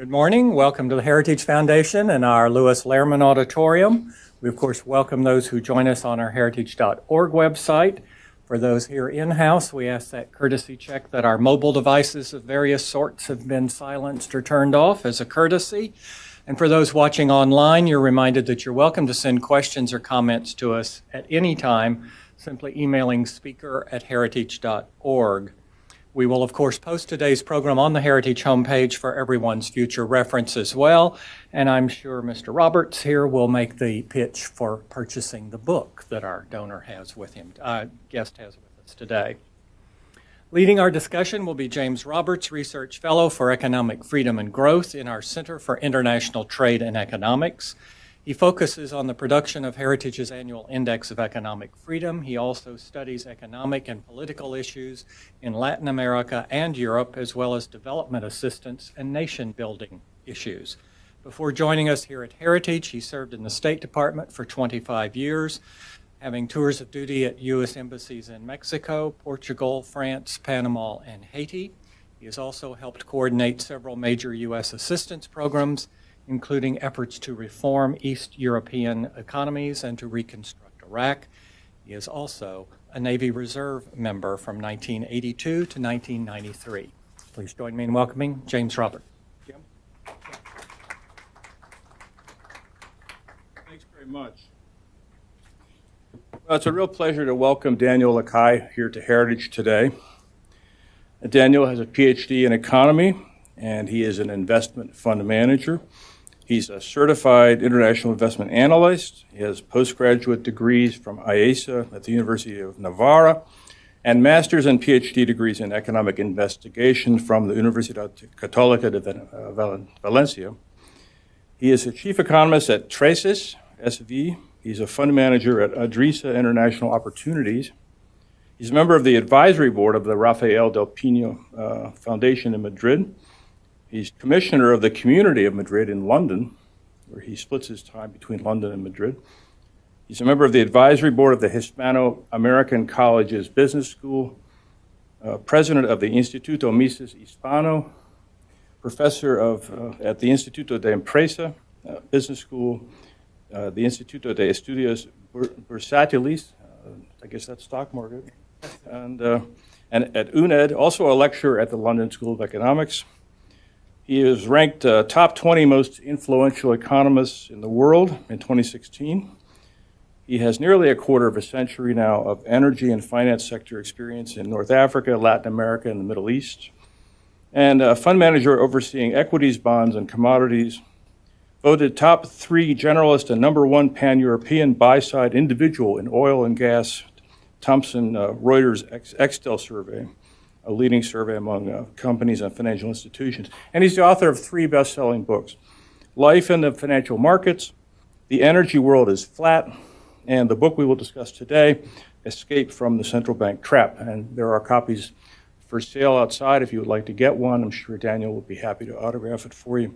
Good morning. Welcome to the Heritage Foundation and our Lewis Lehrman Auditorium. We, of course, welcome those who join us on our heritage.org website. For those here in-house, we ask that courtesy check that our mobile devices of various sorts have been silenced or turned off as a courtesy. And for those watching online, you're reminded that you're welcome to send questions or comments to us at any time, simply emailing speaker@heritage.org. We will, of course, post today's program on the Heritage homepage for everyone's future reference as well. And I'm sure Mr. Roberts here will make the pitch for purchasing the book that our donor has with him, guest has with us today. Leading our discussion will be James Roberts, Research Fellow for Economic Freedom and Growth in our Center for International Trade and Economics. He focuses on the production of Heritage's annual Index of Economic Freedom. He also studies economic and political issues in Latin America and Europe, as well as development assistance and nation-building issues. Before joining us here at Heritage, he served in the State Department for 25 years, having tours of duty at U.S. embassies in Mexico, Portugal, France, Panama, and Haiti. He has also helped coordinate several major U.S. assistance programs, including efforts to reform East European economies and to reconstruct Iraq. He is also a Navy Reserve member from 1982 to 1993. Please join me in welcoming James Roberts. Jim? Thanks very much. Well, it's a real pleasure to welcome Daniel Lacalle here to Heritage today. Daniel has a PhD in economy, and he is an investment fund manager. He's a certified international investment analyst. He has postgraduate degrees from IESA at the University of Navarra and master's and PhD degrees in economic investigation from the Universidad Católica de Valencia. He is a chief economist at Traces SV. He's a fund manager at Adrisa International Opportunities. He's a member of the advisory board of the Rafael del Pino Foundation in Madrid. He's commissioner of the Community of Madrid in London, where he splits his time between London and Madrid. He's a member of the advisory board of the Hispano-American College's Business School, president of the Instituto Mises Hispano, professor at the Instituto de Empresa Business School, the Instituto de Estudios Bursátiles, I guess that's stock market, and at UNED, also a lecturer at the London School of Economics. He is ranked top 20 most influential economists in the world in 2016. He has nearly a quarter of a century now of energy and finance sector experience in North Africa, Latin America, and the Middle East, and a fund manager overseeing equities, bonds, and commodities. Voted top 3 generalist and #1 pan-European buy-side individual in oil and gas, Thomson Reuters Extel survey, a leading survey among companies and financial institutions. And he's the author of 3 best-selling books: Life in the Financial Markets, The Energy World is Flat, and the book we will discuss today, Escape from the Central Bank Trap. And there are copies for sale outside if you would like to get one. I'm sure Daniel will be happy to autograph it for you.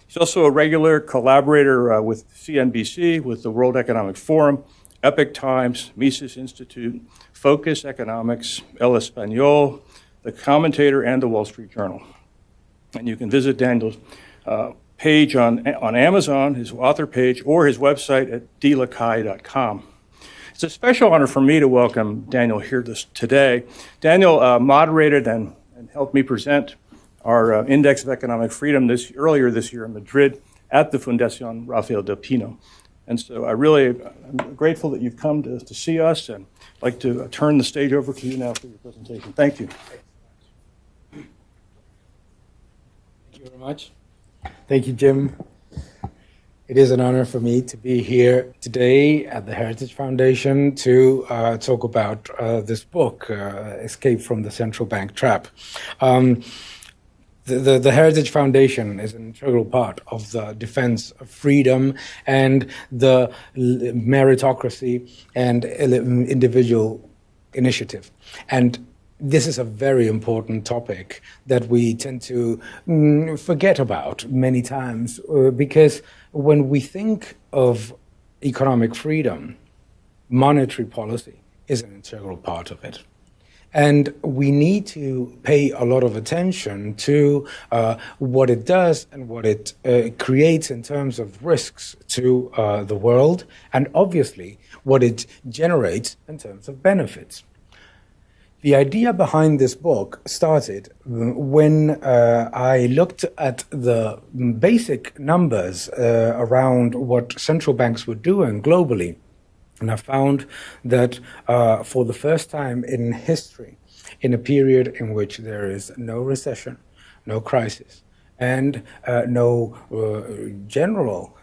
He's also a regular collaborator with CNBC, with the World Economic Forum, Epoch Times, Mises Institute, Focus Economics, El Español, The Commentator, and the Wall Street Journal. And you can visit Daniel's page on Amazon, his author page, or his website at dlacalle.com. It's a special honor for me to welcome Daniel here today. Daniel moderated and helped me present our Index of Economic Freedom earlier this year in Madrid at the Fundación Rafael del Pino. And so I'm grateful that you've come to see us, and I'd like to turn the stage over to you now for your presentation. Thank you. Thank you very much. Thank you, Jim. It is an honor for me to be here today at the Heritage Foundation to talk about this book, Escape from the Central Bank Trap. The Heritage Foundation is an integral part of the defense of freedom and the meritocracy and individual initiative. And this is a very important topic that we tend to forget about many times because when we think of economic freedom, monetary policy is an integral part of it. And we need to pay a lot of attention to what it does and what it creates in terms of risks to the world, and obviously what it generates in terms of benefits. The idea behind this book started when I looked at the basic numbers around what central banks were doing globally. And I found that for the first time in history, in a period in which there is no recession, no crisis, and no general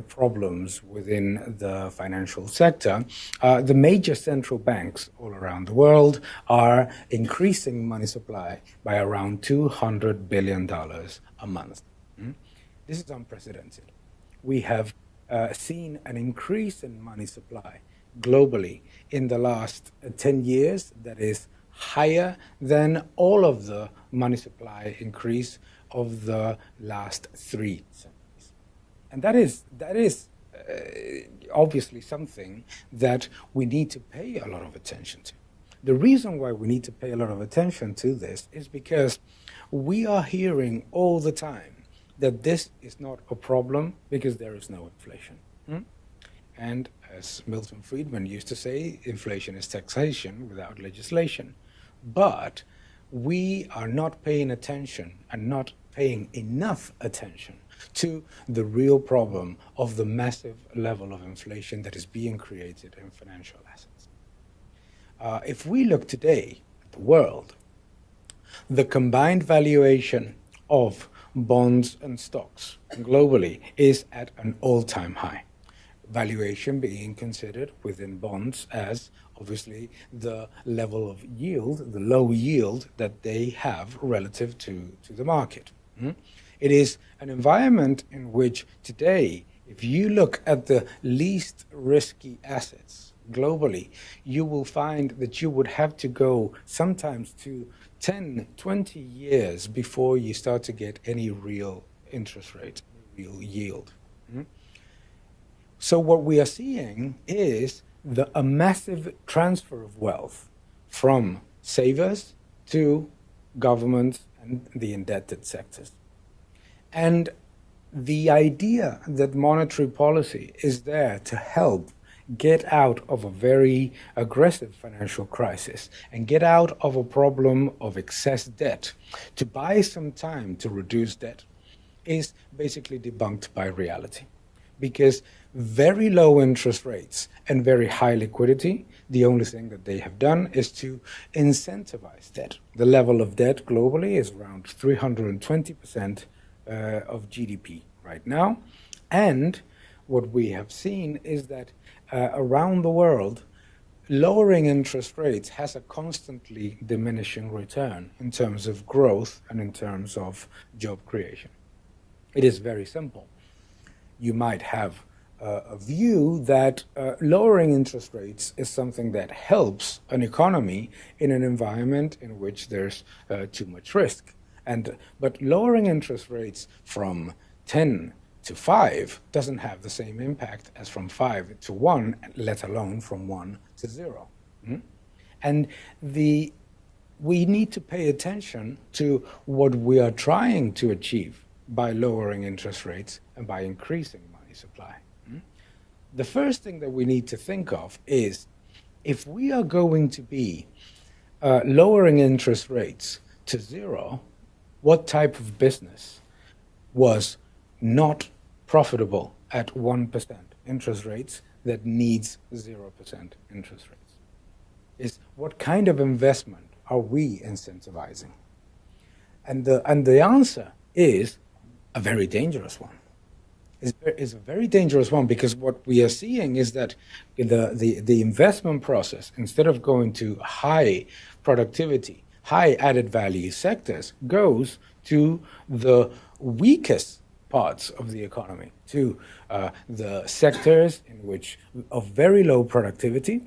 problems within the financial sector, the major central banks all around the world are increasing money supply by around $200 billion a month. This is unprecedented. We have seen an increase in money supply globally in the last 10 years that is higher than all of the money supply increase of the last 3 centuries. And that is obviously something that we need to pay a lot of attention to. The reason why we need to pay a lot of attention to this is because we are hearing all the time that this is not a problem because there is no inflation. And as Milton Friedman used to say, inflation is taxation without legislation. But we are not paying attention and not paying enough attention to the real problem of the massive level of inflation that is being created in financial assets. If we look today at the world, the combined valuation of bonds and stocks globally is at an all-time high. Valuation being considered within bonds as obviously the level of yield, the low yield that they have relative to the market. It is an environment in which today, if you look at the least risky assets globally, you will find that you would have to go sometimes to 10, 20 years before you start to get any real interest rate, real yield. So what we are seeing is a massive transfer of wealth from savers to governments and the indebted sectors. And the idea that monetary policy is there to help get out of a very aggressive financial crisis and get out of a problem of excess debt, to buy some time to reduce debt, is basically debunked by reality. Because very low interest rates and very high liquidity, the only thing that they have done is to incentivize debt. The level of debt globally is around 320% of GDP right now. And what we have seen is that around the world, lowering interest rates has a constantly diminishing return in terms of growth and in terms of job creation. It is very simple. You might have a view that lowering interest rates is something that helps an economy in an environment in which there's too much risk. But lowering interest rates from 10 to 5 doesn't have the same impact as from 5 to 1, let alone from 1 to 0. And we need to pay attention to what we are trying to achieve by lowering interest rates and by increasing money supply. The first thing that we need to think of is, if we are going to be lowering interest rates to 0, what type of business was not profitable at 1% interest rates that needs 0% interest rates? Is what kind of investment are we incentivizing? And the answer is a very dangerous one. It's a very dangerous one, because what we are seeing is that the investment process, instead of going to high productivity, high added value sectors, goes to the weakest parts of the economy, to the sectors in which of very low productivity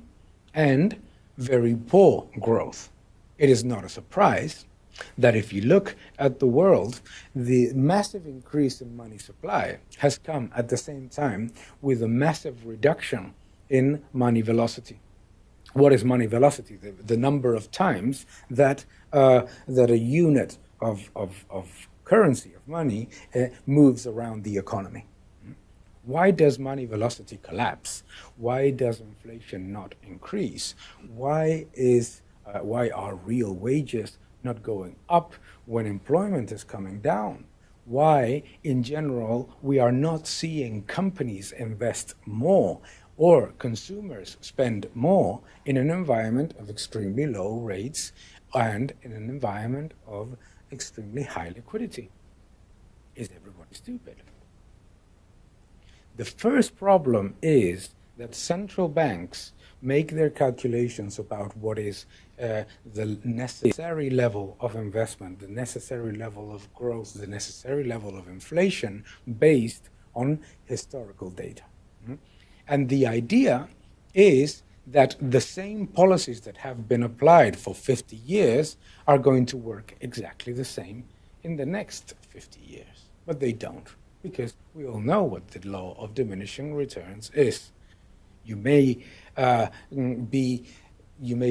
and very poor growth. It is not a surprise that if you look at the world, the massive increase in money supply has come at the same time with a massive reduction in money velocity. What is money velocity? The number of times that that a unit of currency, of money, moves around the economy. Why does money velocity collapse? Why does inflation not increase? Why are real wages not going up when employment is coming down? Why, in general, we are not seeing companies invest more or consumers spend more in an environment of extremely low rates and in an environment of extremely high liquidity? Is everybody stupid? The first problem is that central banks make their calculations about what is the necessary level of investment, the necessary level of growth, the necessary level of inflation based on historical data. And the idea is that the same policies that have been applied for 50 years are going to work exactly the same in the next 50 years. But they don't, because we all know what the law of diminishing returns is. You may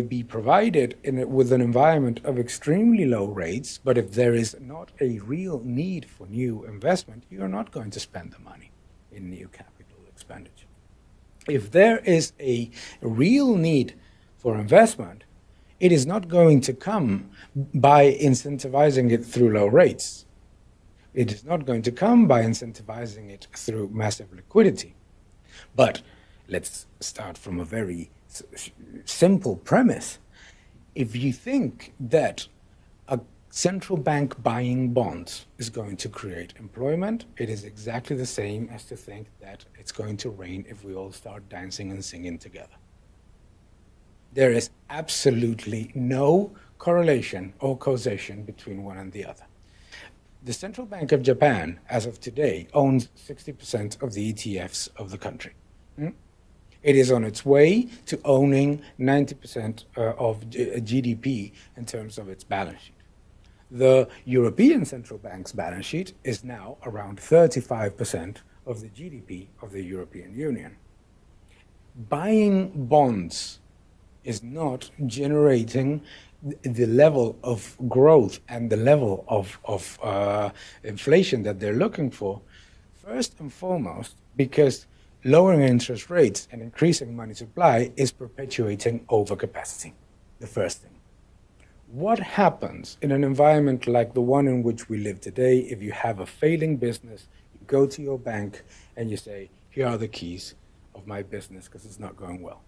be provided with an environment of extremely low rates, but if there is not a real need for new investment, you are not going to spend the money in new capital expenditure. If there is a real need for investment, it is not going to come by incentivizing it through low rates. It is not going to come by incentivizing it through massive liquidity. But let's start from a very simple premise. If you think that a central bank buying bonds is going to create employment, it is exactly the same as to think that it's going to rain if we all start dancing and singing together. There is absolutely no correlation or causation between one and the other. The Central Bank of Japan, as of today, owns 60% of the ETFs of the country. It is on its way to owning 90% of GDP in terms of its balance sheet. The European Central Bank's balance sheet is now around 35% of the GDP of the European Union. Buying bonds is not generating the level of growth and the level of inflation that they're looking for, first and foremost, because lowering interest rates and increasing money supply is perpetuating overcapacity, the first thing. What happens in an environment like the one in which we live today if you have a failing business, you go to your bank and you say, here are the keys of my business because it's not going well?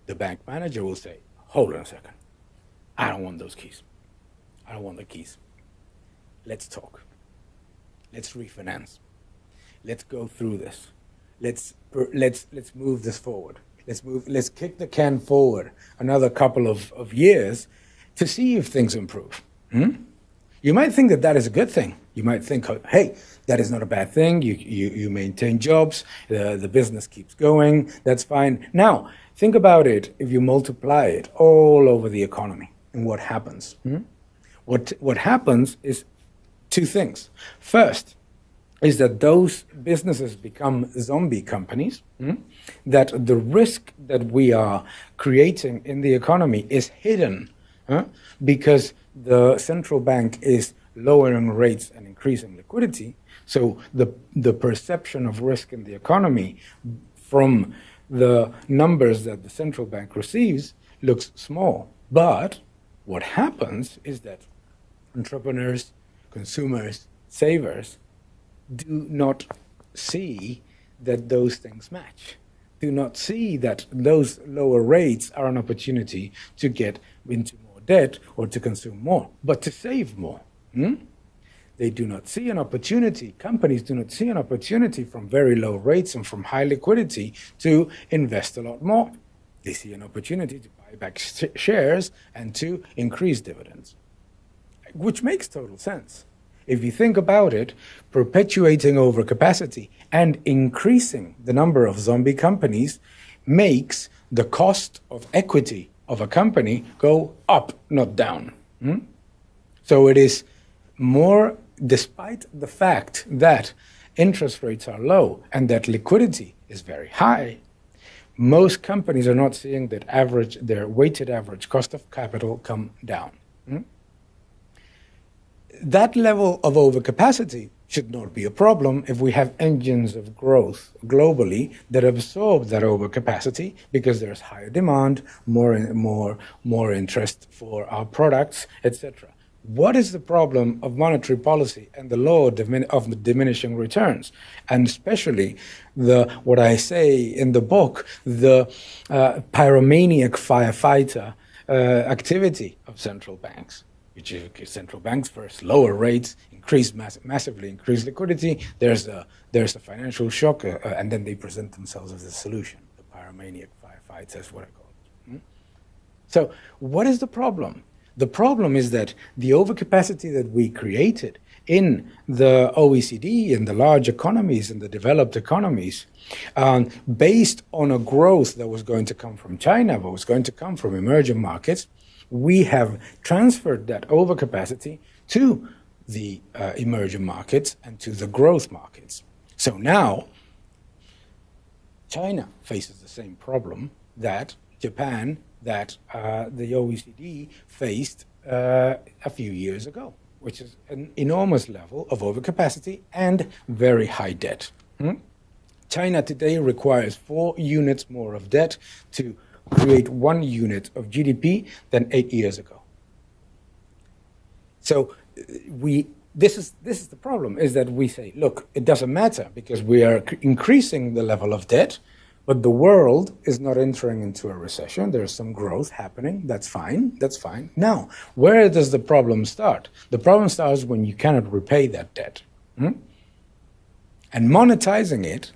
The bank manager will say, hold on a second. I don't want those keys. I don't want the keys. Let's talk. Let's refinance. Let's go through this. Let's move this forward. Let's kick the can forward another couple of years to see if things improve. You might think that is a good thing. You might think, hey, that is not a bad thing. You maintain jobs. The business keeps going. That's fine. Now, think about it if you multiply it all over the economy and what happens. What happens is two things. First is that those businesses become zombie companies, that the risk that we are creating in the economy is hidden because the central bank is lowering rates and increasing liquidity. So the perception of risk in the economy from the numbers that the central bank receives looks small. But what happens is that entrepreneurs, consumers, savers do not see that those things match, do not see that those lower rates are an opportunity to get into more debt or to consume more, but to save more. They do not see an opportunity, companies do not see an opportunity from very low rates and from high liquidity to invest a lot more. They see an opportunity to buy back shares and to increase dividends, which makes total sense. If you think about it, perpetuating overcapacity and increasing the number of zombie companies makes the cost of equity of a company go up, not down. So it is more, despite the fact that interest rates are low and that liquidity is very high, most companies are not seeing that their weighted average cost of capital come down. That level of overcapacity should not be a problem if we have engines of growth globally that absorb that overcapacity because there's higher demand, more interest for our products, etc. What is the problem of monetary policy and the law of diminishing returns, and especially what I say in the book, the pyromaniac firefighter activity of central banks? Which is central banks first lower rates, massively increase liquidity. There's a financial shock, and then they present themselves as a solution. The pyromaniac firefights, that's what I call it. So, what is the problem? The problem is that the overcapacity that we created in the OECD, in the large economies, in the developed economies, based on a growth that was going to come from China, but was going to come from emerging markets, we have transferred that overcapacity to the emerging markets and to the growth markets. So now, China faces the same problem that Japan, that the OECD faced a few years ago, which is an enormous level of overcapacity and very high debt. China today requires 4 units more of debt to create 1 unit of GDP than 8 years ago. So this is the problem, is that we say, look, it doesn't matter because we are increasing the level of debt, but the world is not entering into a recession. There's some growth happening. That's fine. Now, where does the problem start? The problem starts when you cannot repay that debt. And monetizing it,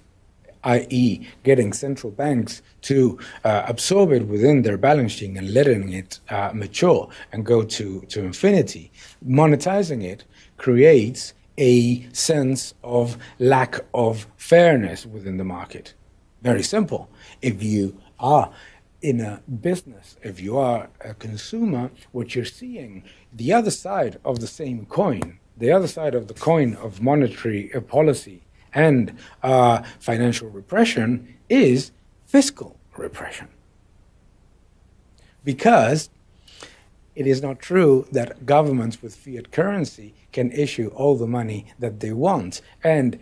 i.e. getting central banks to absorb it within their balance sheet and letting it mature and go to infinity, monetizing it creates a sense of lack of fairness within the market. Very simple. If you are in a business, if you are a consumer, what you're seeing, the other side of the same coin, the other side of the coin of monetary policy and financial repression is fiscal repression. Because it is not true that governments with fiat currency can issue all the money that they want and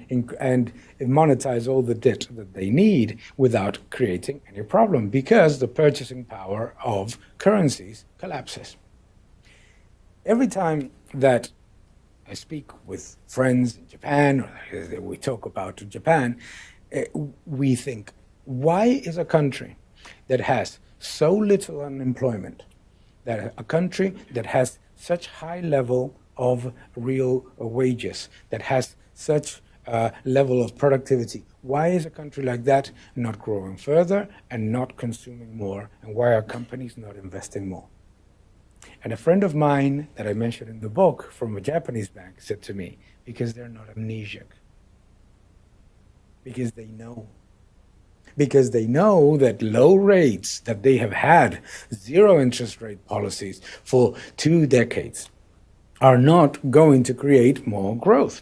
monetize all the debt that they need without creating any problem, because the purchasing power of currencies collapses. Every time that I speak with friends in Japan, or we talk about Japan, we think, why is a country that has so little unemployment, that a country that has such high level of real wages, that has such a level of productivity, why is a country like that not growing further and not consuming more, and why are companies not investing more? And a friend of mine that I mentioned in the book from a Japanese bank said to me, because they're not amnesiac. Because they know. Because they know that low rates, that they have had zero interest rate policies for 2 decades, are not going to create more growth.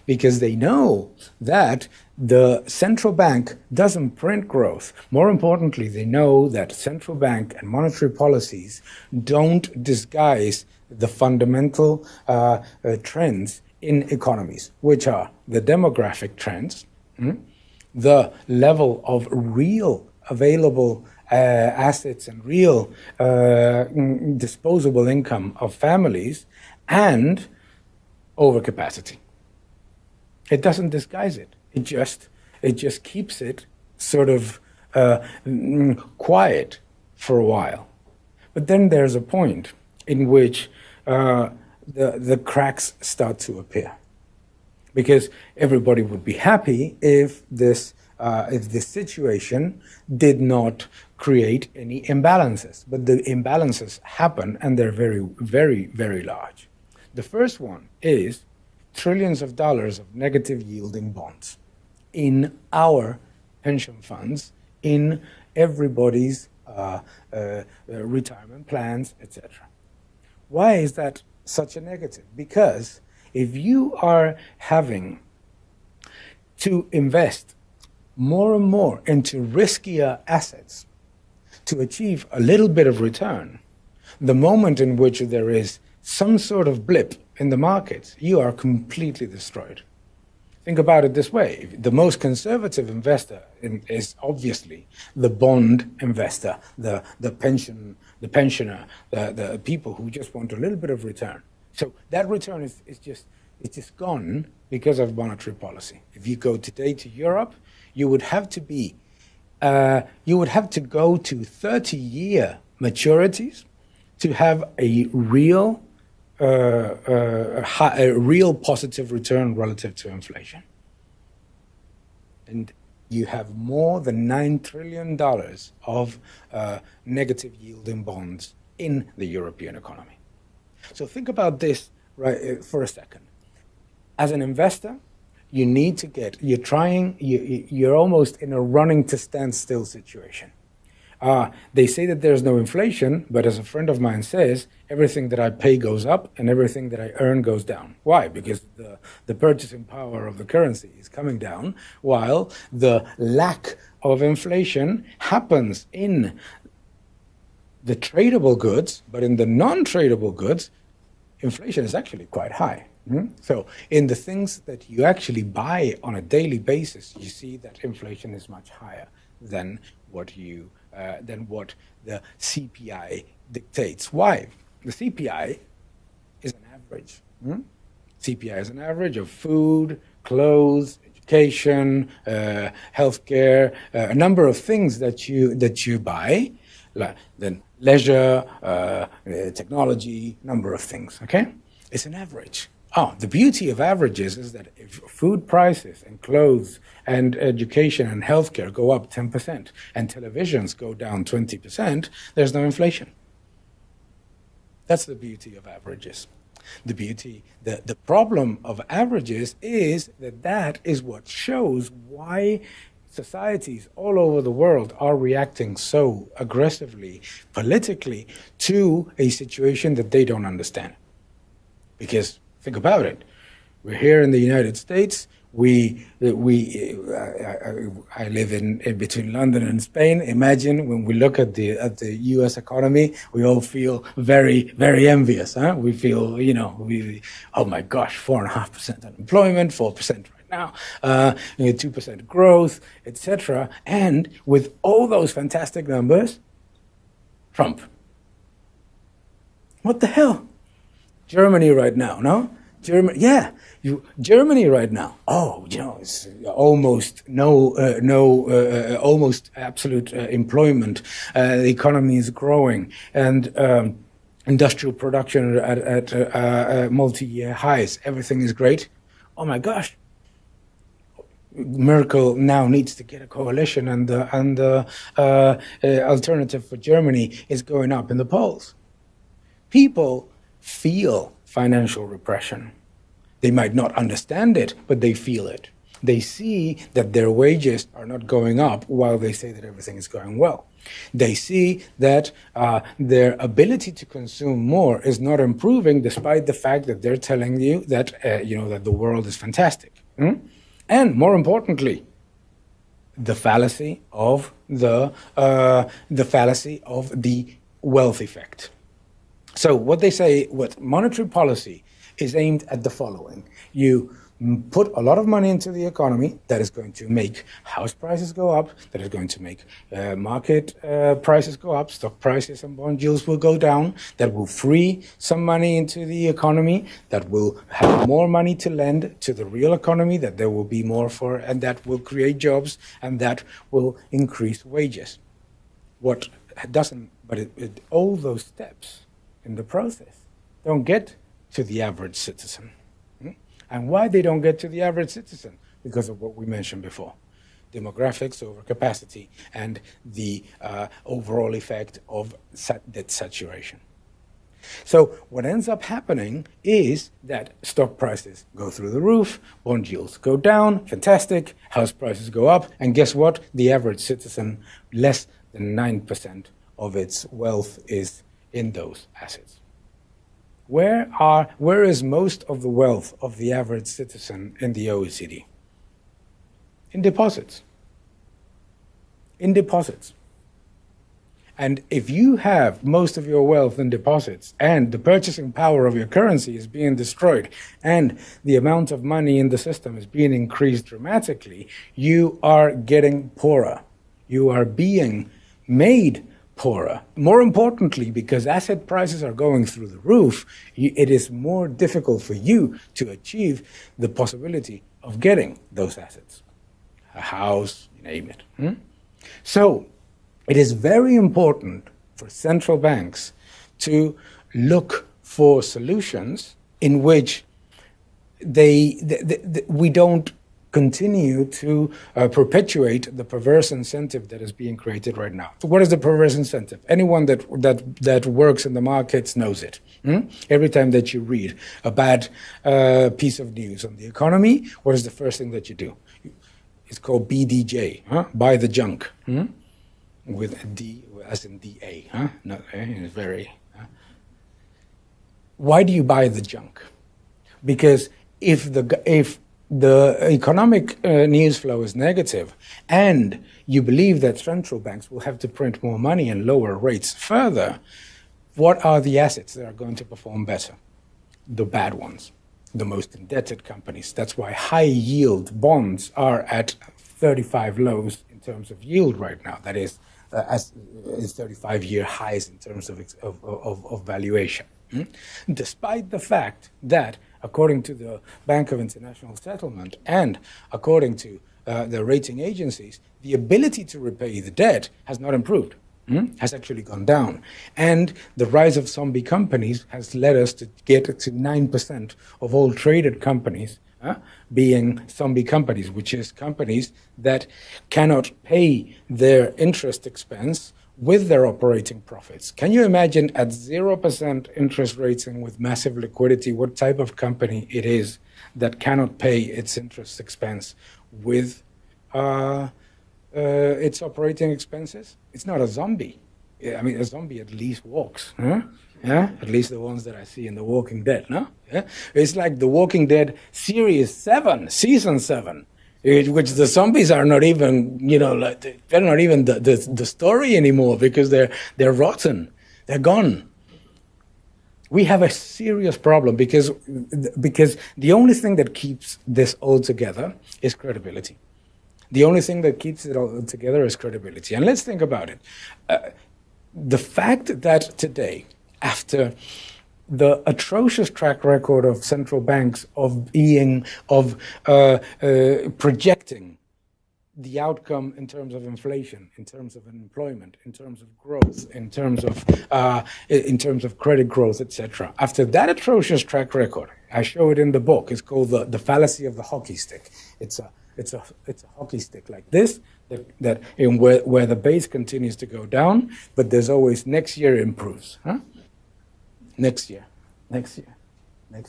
Because they know that the central bank doesn't print growth. More importantly, they know that central bank and monetary policies don't disguise the fundamental trends in economies, which are the demographic trends, the level of real available assets and real disposable income of families, and overcapacity. It doesn't disguise it. It just keeps it sort of quiet for a while. But then there's a point in which the cracks start to appear, because everybody would be happy if this situation did not create any imbalances. But the imbalances happen, and they're very, very, very large. The first one is trillions of dollars of negative yielding bonds in our pension funds, in everybody's retirement plans, etc. Why is that such a negative? Because if you are having to invest more and more into riskier assets to achieve a little bit of return, the moment in which there is some sort of blip in the markets, you are completely destroyed. Think about it this way. The most conservative investor is obviously the bond investor, the pensioner, the people who just want a little bit of return. So that return is just gone because of monetary policy. If you go today to Europe, you would have to go to 30-year maturities to have a real positive return relative to inflation. And you have more than $9 trillion of negative yielding bonds in the European economy. So think about this for a second. As an investor, you need to you're almost in a running to stand still situation. They say that there's no inflation, but as a friend of mine says, everything that I pay goes up and everything that I earn goes down. Why? Because the purchasing power of the currency is coming down, while the lack of inflation happens in the tradable goods, but in the non-tradable goods, inflation is actually quite high. So in the things that you actually buy on a daily basis, you see that inflation is much higher than what the CPI dictates. Why? The CPI is an average. CPI is an average of food, clothes, education, healthcare, a number of things that you buy, then leisure, technology, number of things. Okay, it's an average. The beauty of averages is that if food prices and clothes and education and healthcare go up 10% and televisions go down 20%, there's no inflation. That's the beauty of averages. The problem of averages is that is what shows why societies all over the world are reacting so aggressively, politically, to a situation that they don't understand. Because think about it. We're here in the United States. I live in between London and Spain. Imagine when we look at the U.S. economy, we all feel very, very envious. We feel, oh my gosh, 4.5% unemployment, 4% right now, 2% growth, etc. And with all those fantastic numbers, Trump. What the hell? Germany right now, no? Germany right now. It's almost almost absolute employment. The economy is growing, and industrial production at multi-year highs. Everything is great. Oh my gosh! Merkel now needs to get a coalition, and the alternative for Germany is going up in the polls. People feel financial repression. They might not understand it, but they feel it. They see that their wages are not going up while they say that everything is going well. They see that their ability to consume more is not improving, despite the fact that they're telling you that that the world is fantastic. And more importantly, the fallacy of the wealth effect. So what monetary policy is aimed at the following. You put a lot of money into the economy that is going to make house prices go up, that is going to make market prices go up, stock prices and bond yields will go down, that will free some money into the economy, that will have more money to lend to the real economy, that there will be more for, and that will create jobs, and that will increase wages. What doesn't, but all those steps in the process don't get to the average citizen. And why they don't get to the average citizen? Because of what we mentioned before. Demographics, overcapacity, and the overall effect of debt saturation. So what ends up happening is that stock prices go through the roof, bond yields go down, fantastic, house prices go up, and guess what? The average citizen, less than 9% of its wealth is in those assets. Where is most of the wealth of the average citizen in the OECD? In deposits. in deposits. And if you have most of your wealth in deposits and the purchasing power of your currency is being destroyed and the amount of money in the system is being increased dramatically, you are getting poorer. You are being made poorer. More importantly, because asset prices are going through the roof, it is more difficult for you to achieve the possibility of getting those assets. A house, you name it. So, it is very important for central banks to look for solutions in which we don't continue to perpetuate the perverse incentive that is being created right now. So what is the perverse incentive? Anyone that works in the markets knows it. Every time that you read a bad piece of news on the economy, what is the first thing that you do? It's called BDJ, buy the junk. With a D, as in DA, No, it's very. Why do you buy the junk? Because if the economic news flow is negative, and you believe that central banks will have to print more money and lower rates further, what are the assets that are going to perform better? The bad ones, the most indebted companies. That's why high-yield bonds are at 35 lows in terms of yield right now. That is. As 35-year highs in terms of valuation. Despite the fact that, according to the Bank of International Settlement and according to the rating agencies, the ability to repay the debt has not improved, has actually gone down. And the rise of zombie companies has led us to get to 9% of all traded companies being zombie companies, which is companies that cannot pay their interest expense with their operating profits. Can you imagine at 0% interest rates and with massive liquidity, what type of company it is that cannot pay its interest expense with its operating expenses? It's not a zombie. I mean, a zombie at least walks. Yeah, at least the ones that I see in The Walking Dead, no? Yeah? It's like The Walking Dead Series 7, Season 7, which the zombies are not even, they're not even the story anymore because they're rotten. They're gone. We have a serious problem because the only thing that keeps this all together is credibility. The only thing that keeps it all together is credibility. And let's think about it. The fact that today, after the atrocious track record of central banks of projecting the outcome in terms of inflation, in terms of unemployment, in terms of growth, in terms of credit growth, etc. After that atrocious track record, I show it in the book. It's called the fallacy of the hockey stick. It's a hockey stick like this, where the base continues to go down, but there's always next year improves. Next year. In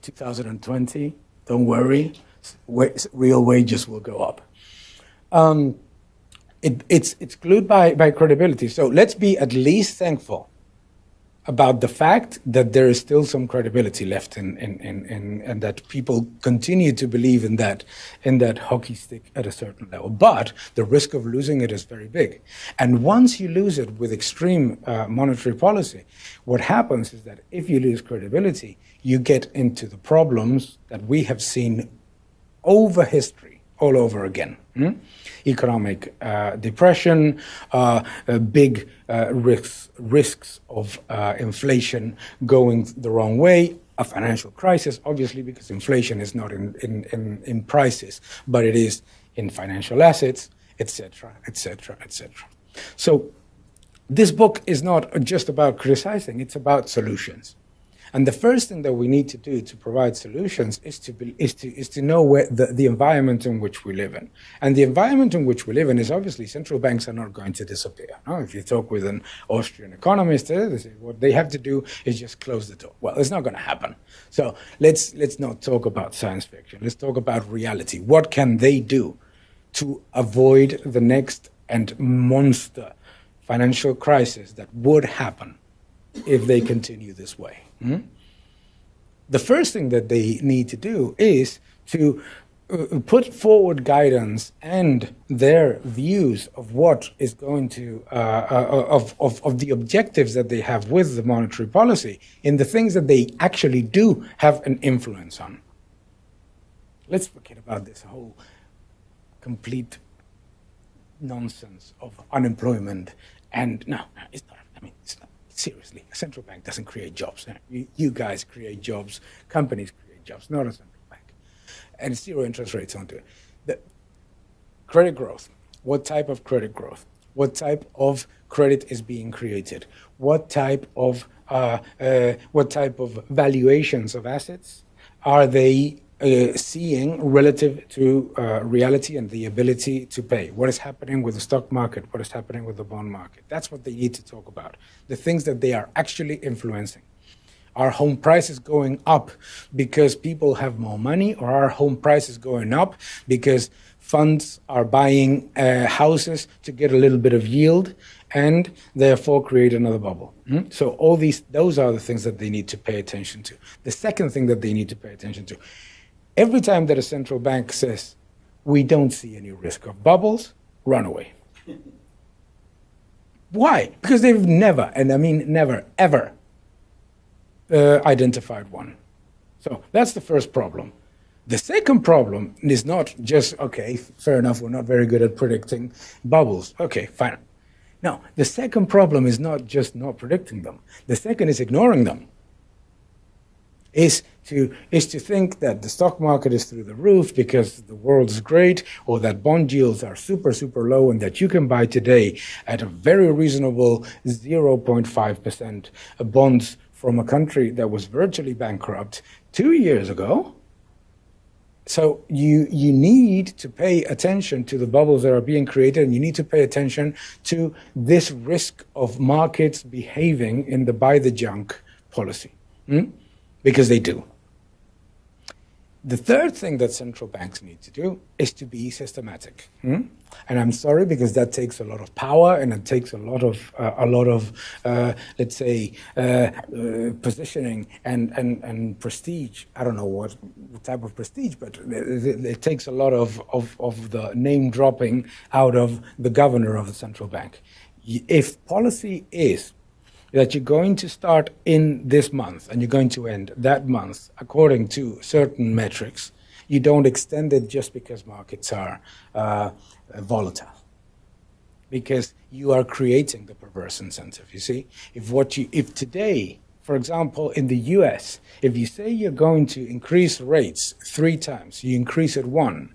2020, don't worry, real wages will go up. It's glued by credibility. So let's be at least thankful about the fact that there is still some credibility left and that people continue to believe in that hockey stick at a certain level. But the risk of losing it is very big. And once you lose it with extreme monetary policy, what happens is that if you lose credibility, you get into the problems that we have seen over history all over again. Economic depression, big risks of inflation going the wrong way, a financial crisis, obviously, because inflation is not in prices, but it is in financial assets, etc., etc., etc. So this book is not just about criticizing, it's about solutions. And the first thing that we need to do to provide solutions is to know where the environment in which we live in. And the environment in which we live in is obviously central banks are not going to disappear. No? If you talk with an Austrian economist, they say what they have to do is just close the door. Well, it's not going to happen. So let's not talk about science fiction. Let's talk about reality. What can they do to avoid the next and monster financial crisis that would happen if they continue this way? The first thing that they need to do is to put forward guidance and their views of what is going to of the objectives that they have with the monetary policy in the things that they actually do have an influence on. Let's forget about this whole complete nonsense of unemployment. And no, it's not. I mean, it's not. Seriously, a central bank doesn't create jobs. You guys create jobs. Companies create jobs, not a central bank. And zero interest rates onto it. The credit growth. What type of credit growth? What type of credit is being created? What type of valuations of assets are they seeing relative to reality and the ability to pay? What is happening with the stock market? What is happening with the bond market? That's what they need to talk about. The things that they are actually influencing. Are home prices going up because people have more money, or are home prices going up because funds are buying houses to get a little bit of yield and therefore create another bubble? So those are the things that they need to pay attention to. The second thing that they need to pay attention to, every time that a central bank says, we don't see any risk of bubbles, run away. Why? Because they've never, and I mean never, ever, identified one. So that's the first problem. The second problem is not just, okay, fair enough, we're not very good at predicting bubbles. Okay, fine. No, the second problem is not just not predicting them. The second is ignoring them. Is to think that the stock market is through the roof because the world is great, or that bond yields are super, super low, and that you can buy today at a very reasonable 0.5% bonds from a country that was virtually bankrupt 2 years ago. So you need to pay attention to the bubbles that are being created, and you need to pay attention to this risk of markets behaving in the buy the junk policy, because they do. The third thing that central banks need to do is to be systematic. And I'm sorry, because that takes a lot of power, and it takes a lot of let's say, positioning and prestige. I don't know what type of prestige, but it takes a lot of the name dropping out of the governor of the central bank. If policy is that you're going to start in this month and you're going to end that month according to certain metrics, you don't extend it just because markets are volatile. Because you are creating the perverse incentive, you see? If today, for example, in the US, if you say you're going to increase rates 3 times, you increase it 1,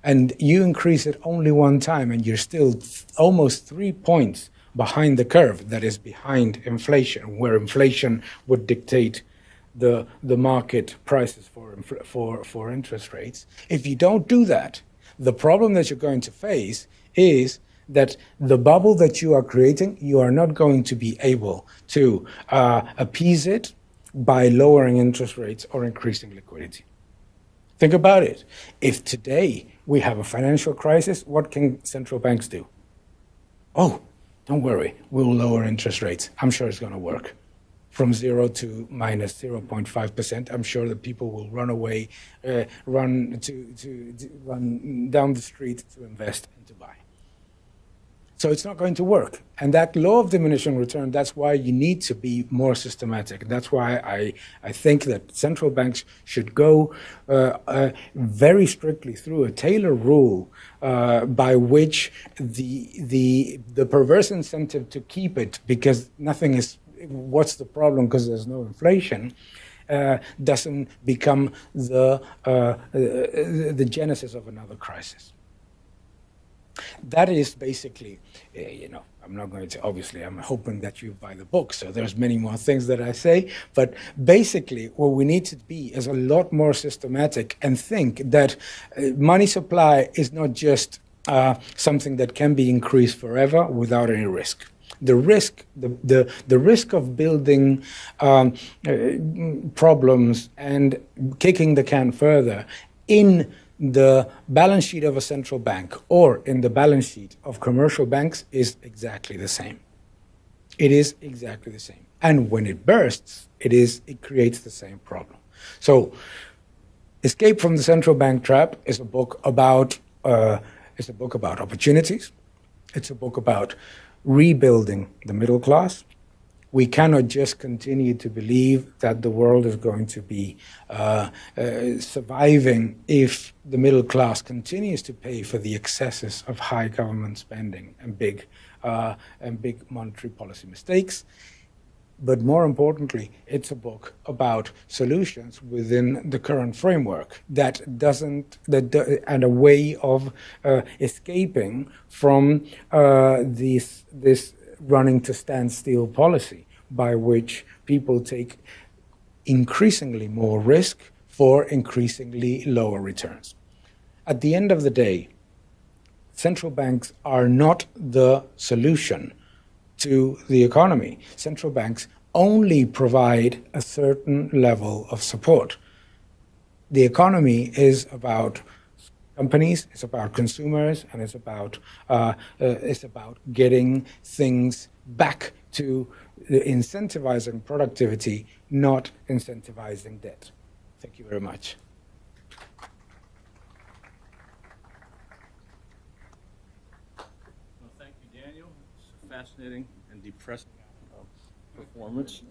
and you increase it only 1 time, and you're still almost 3 points behind the curve that is behind inflation, where inflation would dictate the market prices for interest rates. If you don't do that, the problem that you're going to face is that the bubble that you are creating, you are not going to be able to appease it by lowering interest rates or increasing liquidity. Think about it. If today we have a financial crisis, what can central banks do? Oh, don't worry, we'll lower interest rates. I'm sure it's going to work. From 0 to minus 0.5%, I'm sure that people will run away, run down the street to invest and to buy. So it's not going to work. And that law of diminishing return, that's why you need to be more systematic. That's why I think that central banks should go very strictly through a Taylor rule by which the perverse incentive to keep it, because nothing is, what's the problem because there's no inflation, doesn't become the genesis of another crisis. That is basically, I'm not going to, obviously, I'm hoping that you buy the book, so there's many more things that I say, but basically what we need to be is a lot more systematic and think that money supply is not just something that can be increased forever without any risk. The risk, the risk of building problems and kicking the can further in the balance sheet of a central bank or in the balance sheet of commercial banks is exactly the same. It is exactly the same. And when it bursts, it creates the same problem. So Escape from the Central Bank Trap is a book about opportunities. It's a book about rebuilding the middle class. We cannot just continue to believe that the world is going to be surviving if the middle class continues to pay for the excesses of high government spending and big monetary policy mistakes. But more importantly, it's a book about solutions within the current framework and a way of escaping from this running to standstill policy by which people take increasingly more risk for increasingly lower returns. At the end of the day, central banks are not the solution to the economy. Central banks only provide a certain level of support. The economy is about companies, it's about consumers, and it's about getting things back to incentivizing productivity, not incentivizing debt. Thank you very much. Well, thank you, Daniel. It's a fascinating and depressing performance.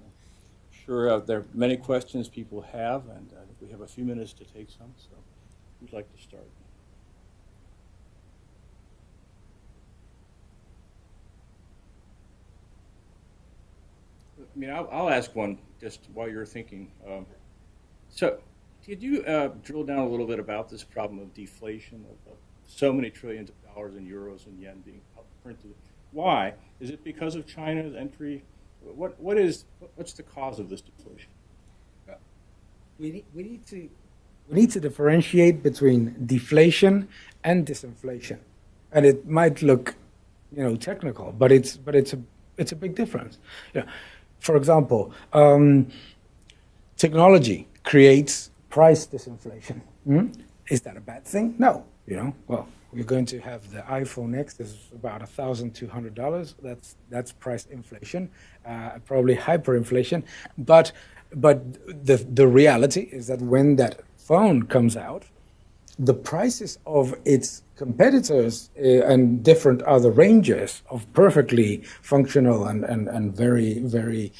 Sure, there are many questions people have, and we have a few minutes to take some, so who'd like to start? I mean, I'll ask one just while you're thinking. So, could you drill down a little bit about this problem of deflation of so many trillions of dollars in euros and yen being printed? Why? Is it because of China's entry? What's the cause of this deflation? We need to differentiate between deflation and disinflation, and it might look, technical, but it's a big difference. Yeah. For example, technology creates price disinflation. Is that a bad thing? No. Well, we're going to have the iPhone X is about $1,200. That's price inflation, probably hyperinflation. But the reality is that when that phone comes out, the prices of its competitors and different other ranges of perfectly functional and very, very,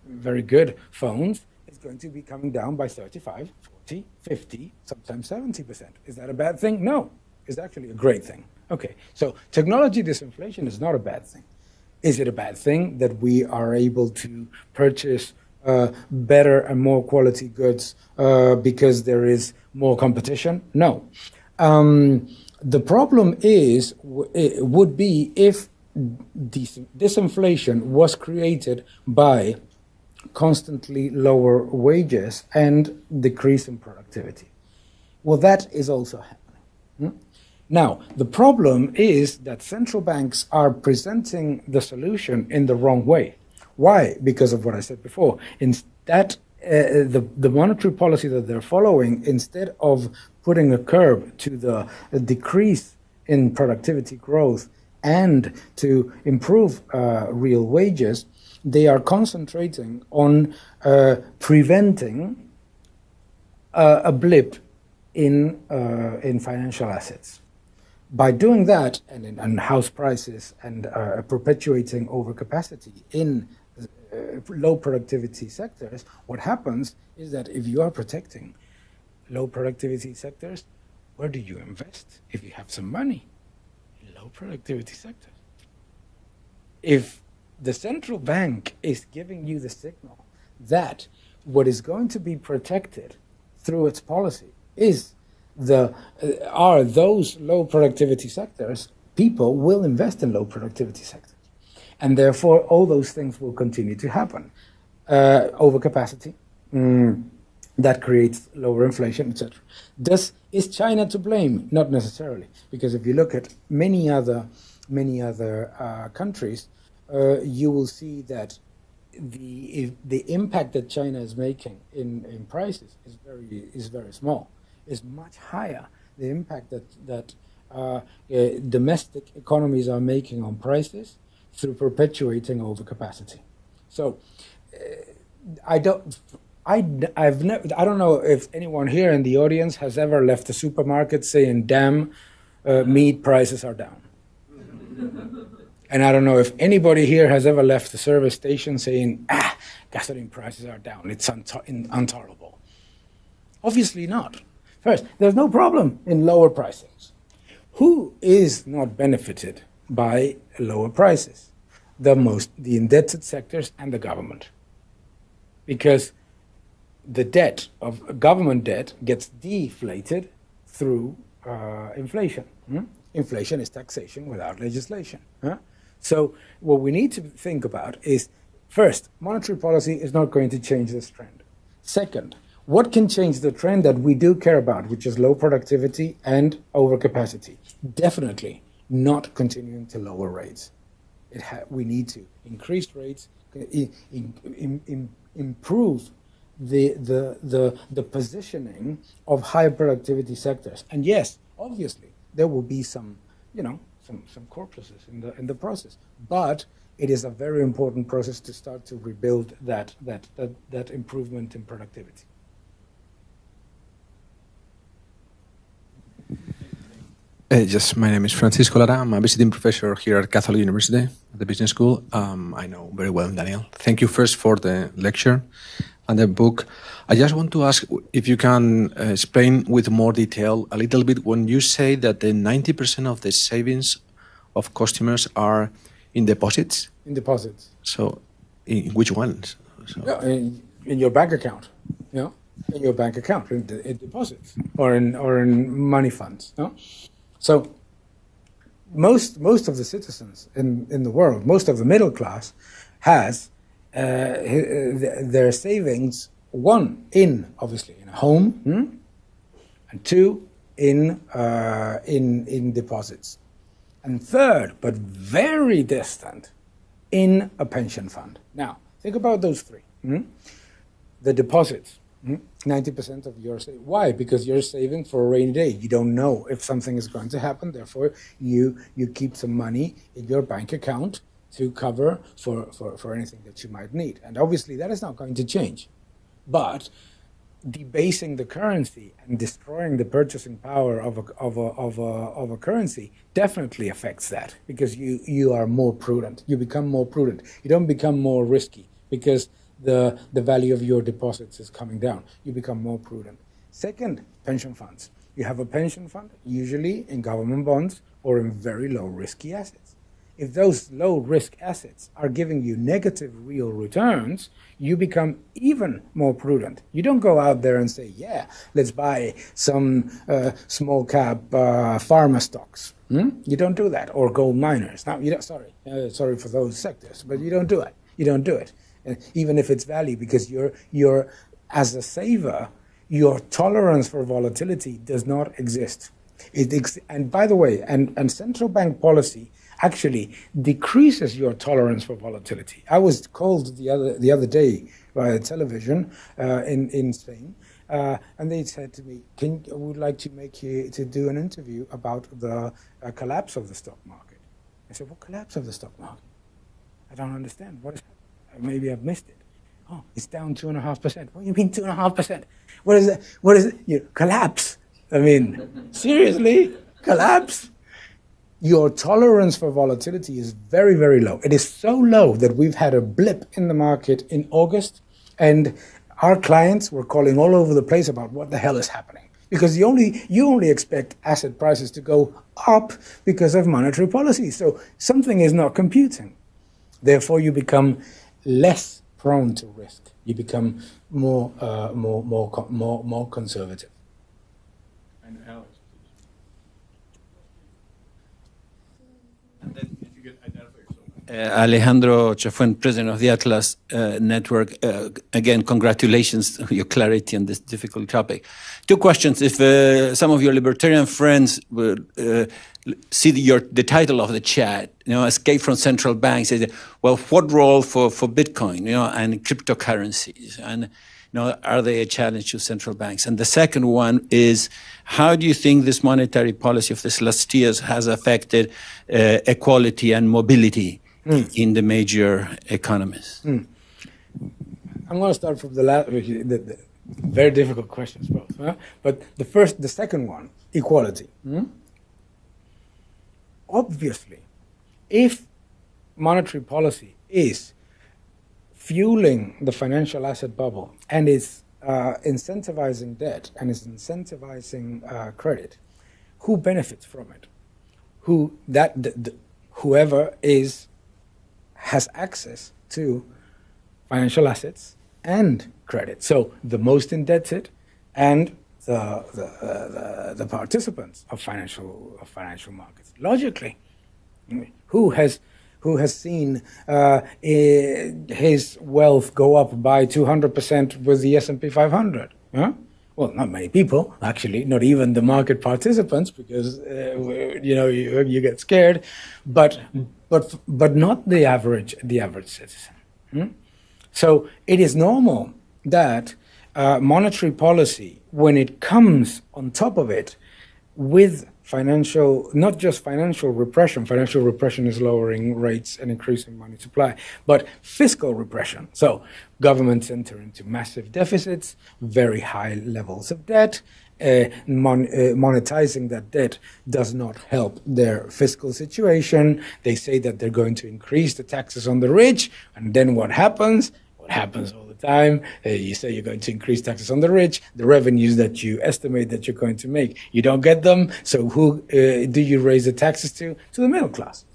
very good phones is going to be coming down by 35, 40, 50, sometimes 70%. Is that a bad thing? No, it's actually a great thing. Okay, so technology disinflation is not a bad thing. Is it a bad thing that we are able to purchase better and more quality goods because there is more competition? No. The problem would be if disinflation was created by constantly lower wages and decrease in productivity. Well, that is also happening. Now, the problem is that central banks are presenting the solution in the wrong way. Why? Because of what I said before. Instead, the monetary policy that they're following, instead of putting a curb to the decrease in productivity growth and to improve real wages, they are concentrating on preventing a blip in financial assets. By doing that, and in house prices and perpetuating overcapacity in low productivity sectors, what happens is that if you are protecting low productivity sectors, where do you invest if you have some money? In low productivity sectors. If the central bank is giving you the signal that what is going to be protected through its policy are those low productivity sectors, people will invest in low productivity sectors. And therefore, all those things will continue to happen. Overcapacity, that creates lower inflation, etc. Is China to blame? Not necessarily, because if you look at many other countries, you will see that the impact that China is making in prices is very small. Is much higher. The impact that domestic economies are making on prices through perpetuating overcapacity. So, I don't know if anyone here in the audience has ever left the supermarket saying, damn, meat prices are down. And I don't know if anybody here has ever left the service station saying, gasoline prices are down, it's intolerable. Obviously not. First, there's no problem in lower pricings. Who is not benefited by lower prices? The indebted sectors and the government. Because the debt of government debt gets deflated through inflation. Inflation is taxation without legislation. So what we need to think about is, first, monetary policy is not going to change this trend. Second, what can change the trend that we do care about, which is low productivity and overcapacity? Definitely not continuing to lower rates. We need to increase rates, improve the positioning of high productivity sectors. And yes, obviously, there will be some corpses in the process. But it is a very important process to start to rebuild that improvement in productivity. Yes, my name is Francisco Lara. I'm a visiting professor here at Catholic University at the Business School. I know very well Daniel. Thank you first for the lecture and the book. I just want to ask if you can explain with more detail a little bit when you say that the 90% of the savings of customers are in deposits. In deposits. So, in which ones? So. Yeah, in your bank account. In your bank account, in deposits or in money funds. So most of the citizens in the world, most of the middle class, has their savings, one, obviously in a home, and two, in deposits, and third, but very distant, in a pension fund. Now, think about those three. The deposits, 90% of your savings. Why? Because you're saving for a rainy day. You don't know if something is going to happen. Therefore, you keep some money in your bank account to cover for anything that you might need. And obviously, that is not going to change. But debasing the currency and destroying the purchasing power of a currency definitely affects that, because you are more prudent. You become more prudent. You don't become more risky because the value of your deposits is coming down. You become more prudent. Second, pension funds. You have a pension fund, usually in government bonds or in very low risky assets. If those low risk assets are giving you negative real returns, you become even more prudent. You don't go out there and say, let's buy some small cap pharma stocks. You don't do that. Or gold miners. Now, sorry for those sectors, but you don't do it. You don't do it. Even if it's value, because you're as a saver, your tolerance for volatility does not exist. And by the way, and central bank policy actually decreases your tolerance for volatility. I was called the other day by television in Spain, and they said to me, "Would like to do an interview about the collapse of the stock market." I said, "What collapse of the stock market? I don't understand. What is happening? Maybe I've missed it. Oh, it's down 2.5%. What do you mean 2.5%? What is that? What is it? Collapse. I mean, seriously? Collapse? Your tolerance for volatility is very, very low. It is so low that we've had a blip in the market in August, and our clients were calling all over the place about what the hell is happening. Because you only expect asset prices to go up because of monetary policy. So something is not computing. Therefore, you become less prone to risk. You become more conservative. And Alex, And then, if you could identify yourself. Alejandro Chafuen, president of the Atlas Network. Again, congratulations on your clarity on this difficult topic. Two questions. If some of your libertarian friends would see the title of the chat, escape from central banks, well, what role for Bitcoin, and cryptocurrencies, and are they a challenge to central banks? And the second one is, how do you think this monetary policy of this last years has affected equality and mobility in the major economies? I'm I'm going to start from the last, the very difficult questions both. Huh? But the second one, equality. Obviously, if monetary policy is fueling the financial asset bubble and is incentivizing debt and is incentivizing credit, who benefits from it? Whoever has access to financial assets and credit. So the most indebted and the participants of financial markets. Logically, who has seen his wealth go up by 200% with the S&P 500? Huh? Well, not many people, actually, not even the market participants, because you get scared, but not the average citizen. So it is normal that monetary policy, when it comes on top of it with not just financial repression is lowering rates and increasing money supply, but fiscal repression. So governments enter into massive deficits, very high levels of debt. Monetizing that debt does not help their fiscal situation. They say that they're going to increase the taxes on the rich, and then what happens? What happens all the time? You say you're going to increase taxes on the rich, the revenues that you estimate that you're going to make, you don't get them, so who do you raise the taxes to? To the middle class.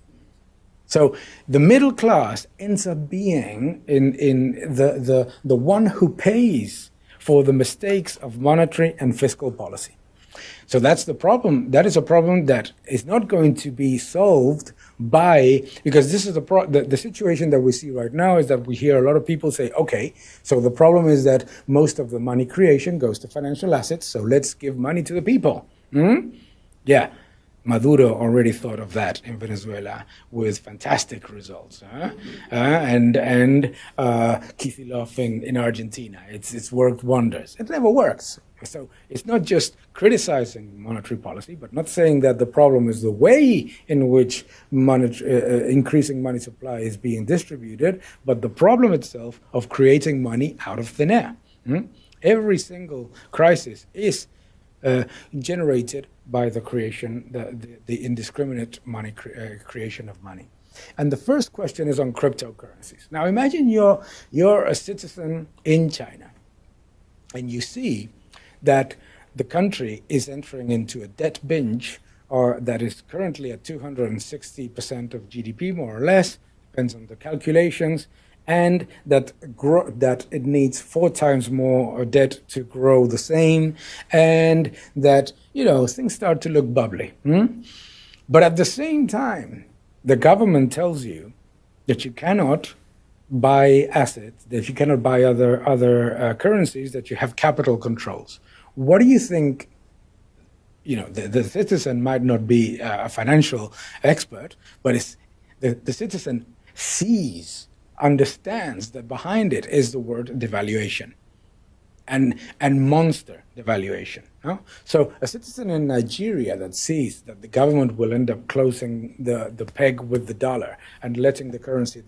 So the middle class ends up being in the one who pays for the mistakes of monetary and fiscal policy. So that's the problem. That is a problem that is not going to be solved because this is the situation that we see right now is that we hear a lot of people say, okay, so the problem is that most of the money creation goes to financial assets, so let's give money to the people. Yeah, Maduro already thought of that in Venezuela with fantastic results, and Kicillof in Argentina. It's worked wonders. It never works. So it's not just criticizing monetary policy, but not saying that the problem is the way in which increasing money supply is being distributed, but the problem itself of creating money out of thin air. Every single crisis is generated by the creation, the indiscriminate money creation of money. And the first question is on cryptocurrencies. Now imagine you're a citizen in China, and you see that the country is entering into a debt binge, or that is currently at 260% of GDP, more or less, depends on the calculations, and that it needs 4 times more debt to grow the same, and that things start to look bubbly. But at the same time, the government tells you that you cannot buy assets, that you cannot buy other currencies, that you have capital controls. What do you think? The citizen might not be a financial expert, but the citizen understands that behind it is the word devaluation and monster devaluation. No? So a citizen in Nigeria that sees that the government will end up closing the peg with the dollar and letting the currency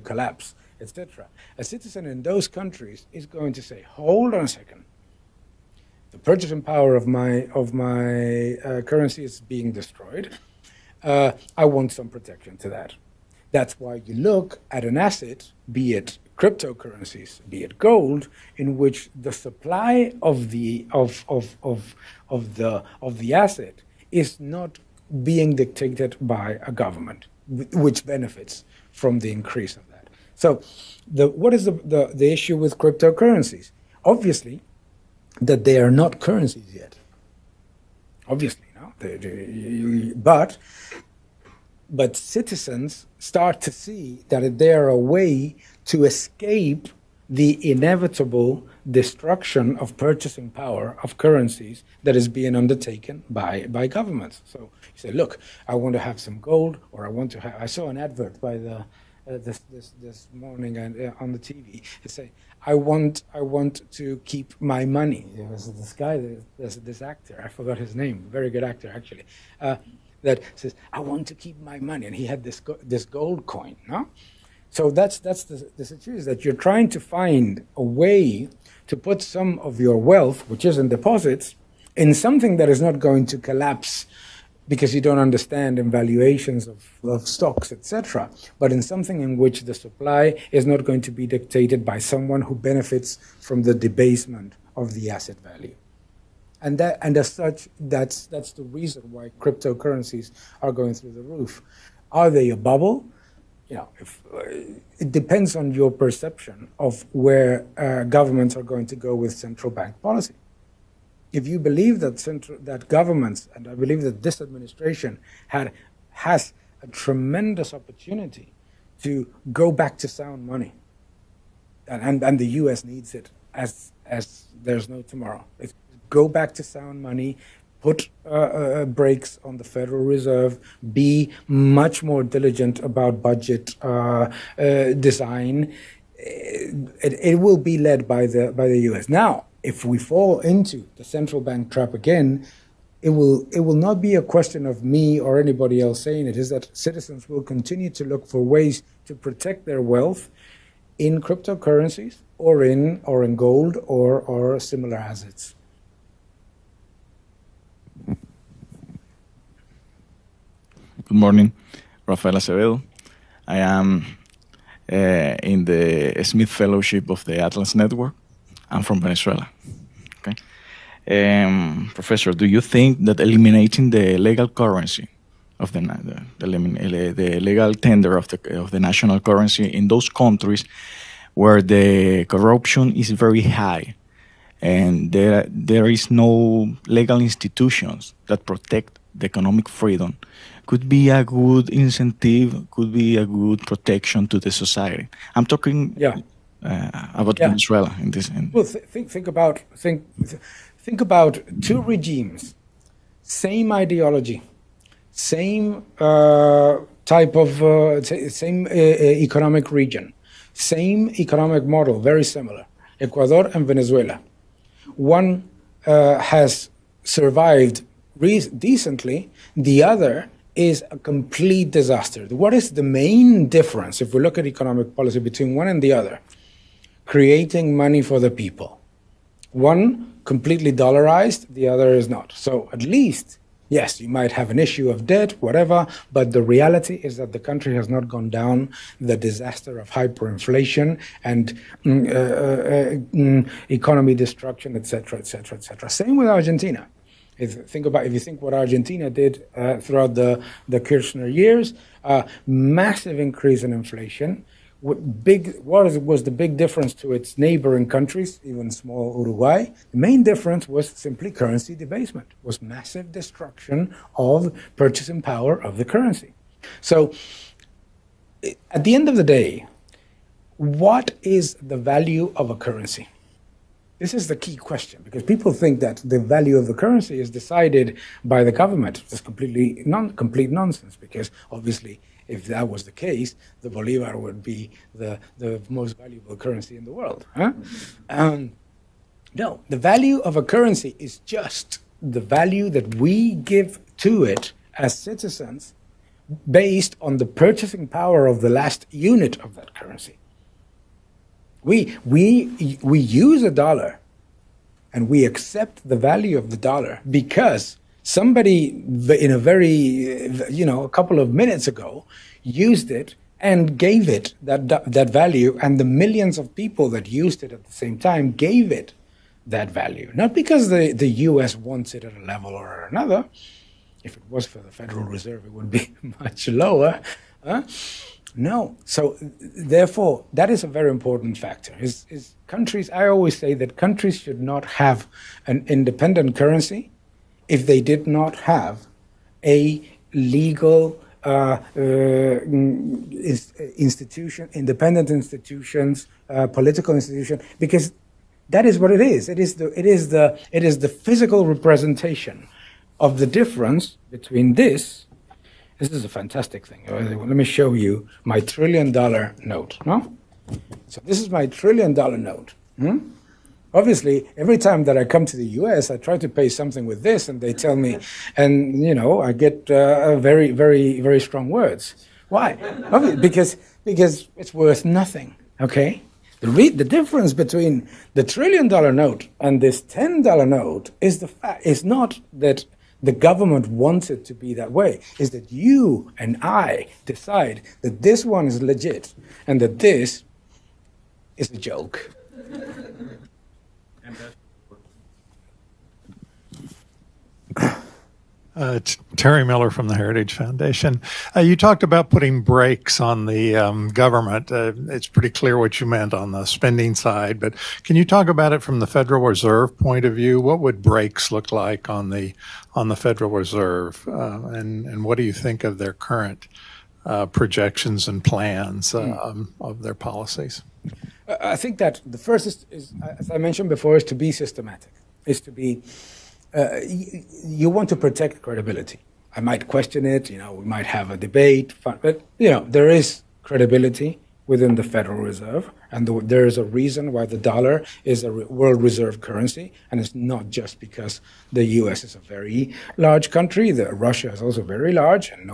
collapse, etc. A citizen in those countries is going to say, hold on a second. The purchasing power of my currency is being destroyed. I want some protection to that. That's why you look at an asset, be it cryptocurrencies, be it gold, in which the supply of the asset is not being dictated by a government, which benefits from the increase of that. So, what is the issue with cryptocurrencies? Obviously, that they are not currencies yet. Obviously, no. But citizens start to see that they are a way to escape the inevitable destruction of purchasing power of currencies that is being undertaken by governments. So you say, look, I want to have some gold, or I saw an advert by this morning on the TV. It say, I want to keep my money. There was this guy, this actor, I forgot his name, very good actor actually, that says, I want to keep my money. And he had this gold coin, no? So that's the situation, that you're trying to find a way to put some of your wealth, which is in deposits, in something that is not going to collapse because you don't understand in valuations of stocks, etc., but in something in which the supply is not going to be dictated by someone who benefits from the debasement of the asset value. And as such, that's the reason why cryptocurrencies are going through the roof. Are they a bubble? It depends on your perception of where governments are going to go with central bank policy. If you believe that governments, and I believe that this administration has a tremendous opportunity to go back to sound money, and the U.S. needs it as there's no tomorrow. Go back to sound money, put brakes on the Federal Reserve, be much more diligent about budget design. It will be led by the U.S. Now, if we fall into the central bank trap again, it will not be a question of me or anybody else saying it. Is that citizens will continue to look for ways to protect their wealth in cryptocurrencies or in gold or similar assets. Good morning, Rafael Acevedo. I am in the Smith Fellowship of the Atlas Network. I'm from Venezuela. Okay, Professor, do you think that eliminating the legal currency of the legal tender of the national currency in those countries where the corruption is very high and there is no legal institutions that protect the economic freedom could be a good incentive, could be a good protection to the society? I'm talking about Venezuela in this. Well, think about two regimes, same ideology, same type of same economic region, same economic model, very similar. Ecuador and Venezuela. One has survived decently, the other is a complete disaster. What is the main difference, if we look at economic policy, between one and the other? Creating money for the people. One completely dollarized, the other is not. So at least, yes, you might have an issue of debt, whatever, but the reality is that the country has not gone down the disaster of hyperinflation and economy destruction, etc., etc., etc. Same with Argentina. If you think what Argentina did throughout the Kirchner years, massive increase in inflation. What was the big difference to its neighboring countries, even small Uruguay? The main difference was simply currency debasement, was massive destruction of purchasing power of the currency. So at the end of the day, what is the value of a currency? This is the key question, because people think that the value of the currency is decided by the government. It's complete nonsense, because obviously if that was the case, the Bolivar would be the most valuable currency in the world. Huh? No, the value of a currency is just the value that we give to it as citizens based on the purchasing power of the last unit of that currency. We use a dollar and we accept the value of the dollar because somebody in a couple of minutes ago used it and gave it that value, and the millions of people that used it at the same time gave it that value. Not because the U.S. wants it at a level or another. If it was for the Federal Reserve, it would be much lower. No. So therefore, that is a very important factor. Is countries? I always say that countries should not have an independent currency if they did not have a legal institution, independent institutions, political institution, because that is what it is. It is the physical representation of the difference between this. This is a fantastic thing. Let me show you my $1 trillion note. No? So this is my $1 trillion note. Obviously, every time that I come to the U.S., I try to pay something with this, and they tell me, and I get very, very, very strong words. Why? Because it's worth nothing. Okay. The difference between the $1 trillion note and this $10 note is not that the government wants it to be that way. Is that you and I decide that this one is legit and that this is a joke. It's Terry Miller from the Heritage Foundation. You talked about putting brakes on the government. It's pretty clear what you meant on the spending side, but can you talk about it from the Federal Reserve point of view? What would brakes look like on the Federal Reserve, and what do you think of their current projections and plans of their policies? I think that the first is, as I mentioned before, is to be systematic. Is to be you want to protect credibility. I might question it, we might have a debate, but, there is credibility within the Federal Reserve, and there is a reason why the dollar is a world reserve currency, and it's not just because the U.S. is a very large country. Russia is also very large, and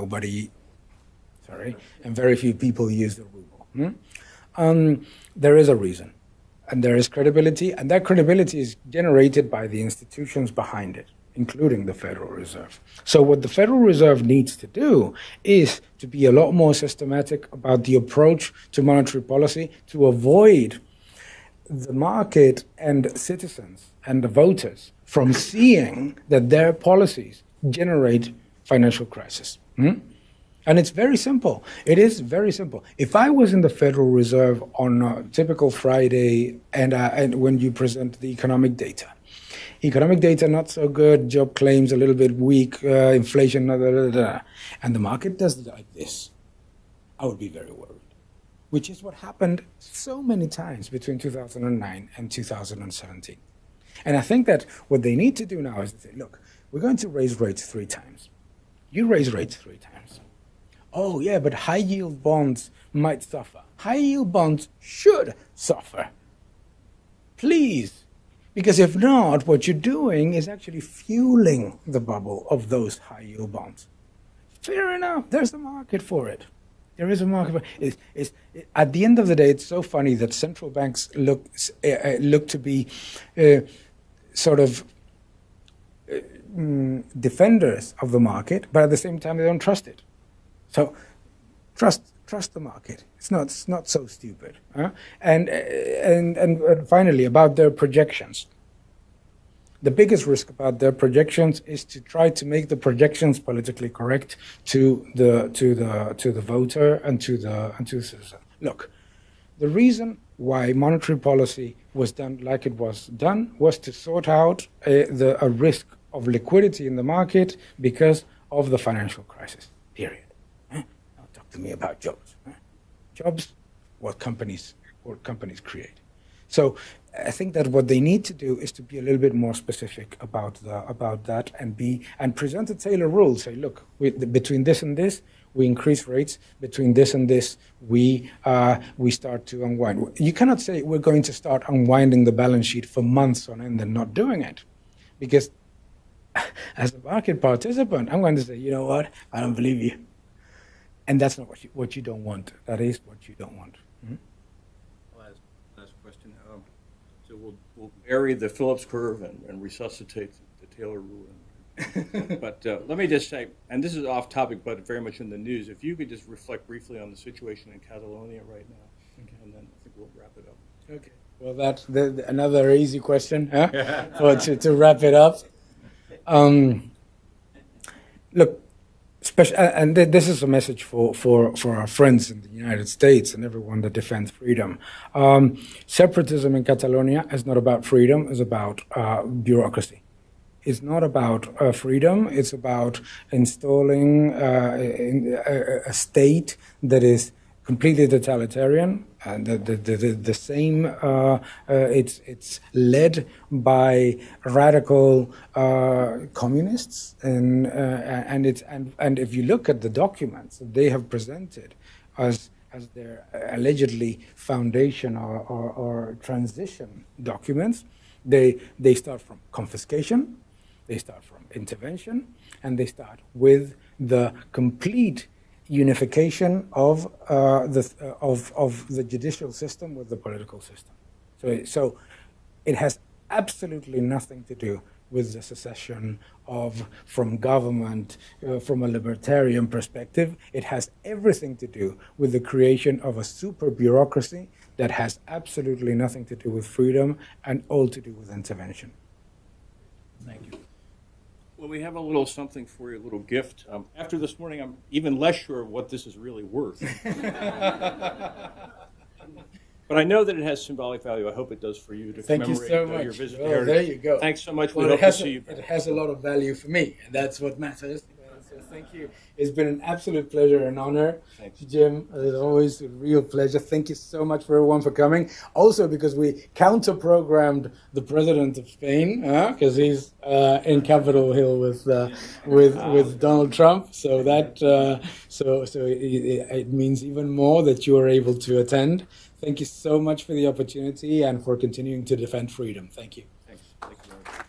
very few people use the ruble. There is a reason. And there is credibility, and that credibility is generated by the institutions behind it, including the Federal Reserve. So what the Federal Reserve needs to do is to be a lot more systematic about the approach to monetary policy to avoid the market and citizens and the voters from seeing that their policies generate financial crisis. And it's very simple. It is very simple. If I was in the Federal Reserve on a typical Friday and when you present the economic data not so good, job claims a little bit weak, inflation, and the market does it like this, I would be very worried, which is what happened so many times between 2009 and 2017. And I think that what they need to do now is to say, look, we're going to raise rates 3 times. You raise rates 3 times. Oh, yeah, but high-yield bonds might suffer. High-yield bonds should suffer. Please. Because if not, what you're doing is actually fueling the bubble of those high-yield bonds. Fair enough. There's a market for it. There is a market for it. At the end of the day, it's so funny that central banks look to be defenders of the market, but at the same time, they don't trust it. So, trust the market. It's not so stupid. And finally, about their projections. The biggest risk about their projections is to try to make the projections politically correct to the voter and to the citizen. Look, the reason why monetary policy was done like it was done was to sort out a risk of liquidity in the market because of the financial crisis. Period. To me about jobs. Jobs, what companies create. So I think that what they need to do is to be a little bit more specific about that and present a tailored rule. Say, look, between this and this, we increase rates. Between this and this, we start to unwind. You cannot say we're going to start unwinding the balance sheet for months on end and not doing it, because as a market participant, I'm going to say, you know what, I don't believe you. And that's not what you don't want. That is what you don't want. Last question. So we'll bury the Phillips curve and resuscitate the Taylor rule. But let me just say, and this is off topic, but very much in the news, if you could just reflect briefly on the situation in Catalonia right now, and then I think we'll wrap it up. Okay. Well, that's another easy question, to wrap it up. Look, and this is a message for our friends in the United States and everyone that defends freedom. Separatism in Catalonia is not about freedom, it's about bureaucracy. It's not about freedom, it's about installing a state that is completely totalitarian, and the same. It's led by radical communists, and if you look at the documents that they have presented as their allegedly foundation or transition documents, they start from confiscation, they start from intervention, and they start with the complete unification of the judicial system with the political system. So it has absolutely nothing to do with the secession from government from a libertarian perspective. It has everything to do with the creation of a super bureaucracy that has absolutely nothing to do with freedom and all to do with intervention. Thank you. Well, we have a little something for you, a little gift. After this morning, I'm even less sure of what this is really worth. But I know that it has symbolic value. I hope it does for you to Thank you commemorate so much. your visit to Well, Heritage. there you go. Thanks so much. Well, We hope to see you. it has a lot of value for me, and that's what matters. So thank you. It's been an absolute pleasure and honor. Thanks. Jim, as always, a real pleasure. Thank you so much for everyone for coming. Also, because we counter-programmed the president of Spain, because he's in Capitol Hill with Donald Trump. So that it means even more that you are able to attend. Thank you so much for the opportunity and for continuing to defend freedom. Thank you. Thanks. Thank you very much.